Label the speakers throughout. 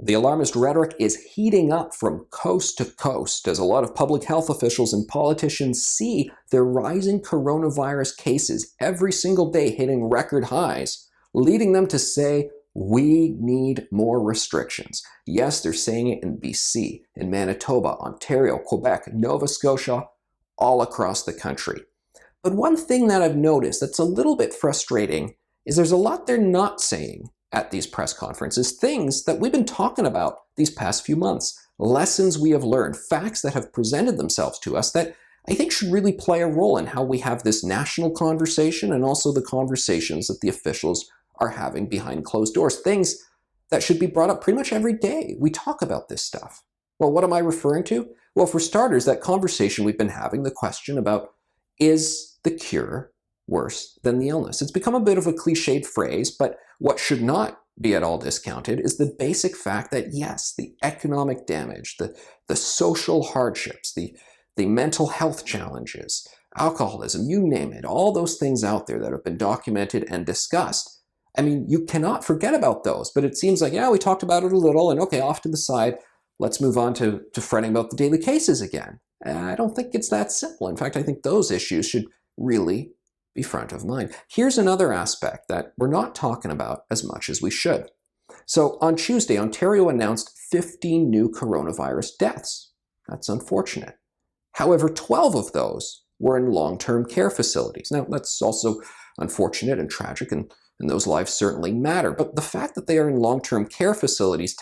Speaker 1: The alarmist rhetoric is heating up from coast to coast as a lot of public health officials and politicians see their rising coronavirus cases every single day hitting record highs, leading them to say, we need more restrictions. Yes, they're saying it in BC, in Manitoba, Ontario, Quebec, Nova Scotia, all across the country. But one thing that I've noticed that's a little bit frustrating is there's a lot they're not saying at these press conferences, things that we've been talking about these past few months, lessons we have learned, facts that have presented themselves to us that I think should really play a role in how we have this national conversation and also the conversations that the officials are having behind closed doors, things that should be brought up pretty much every day. We talk about this stuff. Well, what am I referring to? Well, for starters, that conversation we've been having, the question about, is the cure worse than the illness? It's become a bit of a cliched phrase, but what should not be at all discounted is the basic fact that yes, the economic damage, the social hardships, the mental health challenges, alcoholism, you name it, all those things out there that have been documented and discussed. I mean, you cannot forget about those, but it seems like, yeah, we talked about it a little and okay, off to the side, let's move on to fretting about the daily cases again. I don't think it's that simple. In fact, I think those issues should really be front of mind. Here's another aspect that we're not talking about as much as we should. So on Tuesday, Ontario announced 15 new coronavirus deaths. That's unfortunate. However, 12 of those were in long-term care facilities. Now, that's also unfortunate and tragic, and those lives certainly matter. But the fact that they are in long-term care facilities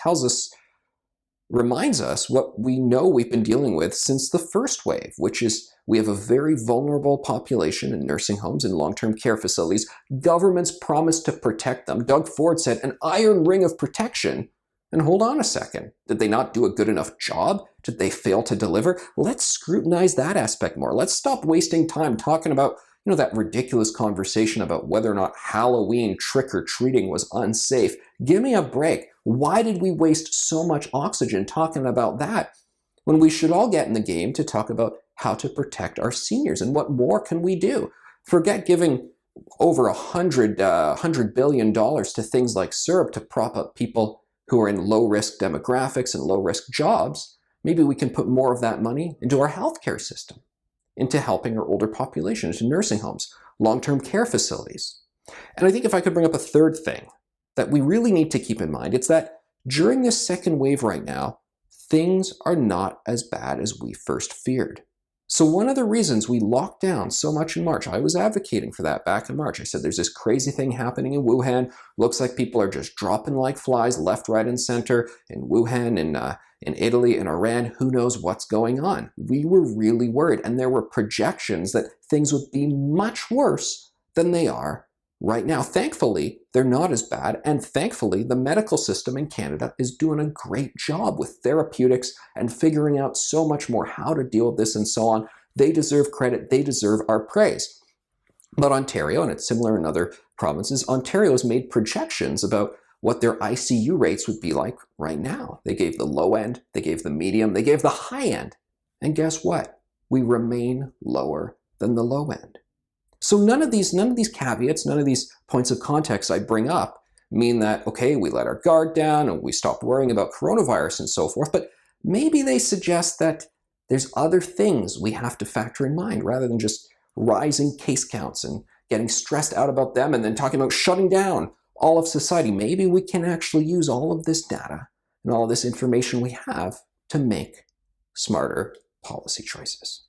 Speaker 1: reminds us what we know we've been dealing with since the first wave, which is we have a very vulnerable population in nursing homes and long-term care facilities. Governments promised to protect them. Doug Ford said an iron ring of protection. And hold on a second. Did they not do a good enough job? Did they fail to deliver? Let's scrutinize that aspect more. Let's stop wasting time talking about that ridiculous conversation about whether or not Halloween trick-or-treating was unsafe. Give me a break. Why did we waste so much oxygen talking about that when we should all get in the game to talk about how to protect our seniors and what more can we do? Forget giving over $100 billion to things like syrup to prop up people who are in low-risk demographics and low-risk jobs. Maybe we can put more of that money into our healthcare system, into helping our older population, into nursing homes, long-term care facilities. And I think if I could bring up a third thing that we really need to keep in mind, it's that during this second wave right now, things are not as bad as we first feared. So one of the reasons we locked down so much in March, I was advocating for that back in March. I said there's this crazy thing happening in Wuhan. Looks like people are just dropping like flies left, right, and center in Wuhan, in Italy, in Iran. Who knows what's going on? We were really worried, and there were projections that things would be much worse than they are right now. Thankfully, they're not as bad, and thankfully, the medical system in Canada is doing a great job with therapeutics and figuring out so much more how to deal with this and so on. They deserve credit. They deserve our praise. But Ontario, and it's similar in other provinces, Ontario has made projections about what their ICU rates would be like right now. They gave the low end, they gave the medium, they gave the high end. And guess what? We remain lower than the low end. So none of these caveats, none of these points of context I bring up mean that, okay, we let our guard down and we stopped worrying about coronavirus and so forth, but maybe they suggest that there's other things we have to factor in mind rather than just rising case counts and getting stressed out about them and then talking about shutting down all of society. Maybe we can actually use all of this data and all of this information we have to make smarter policy choices.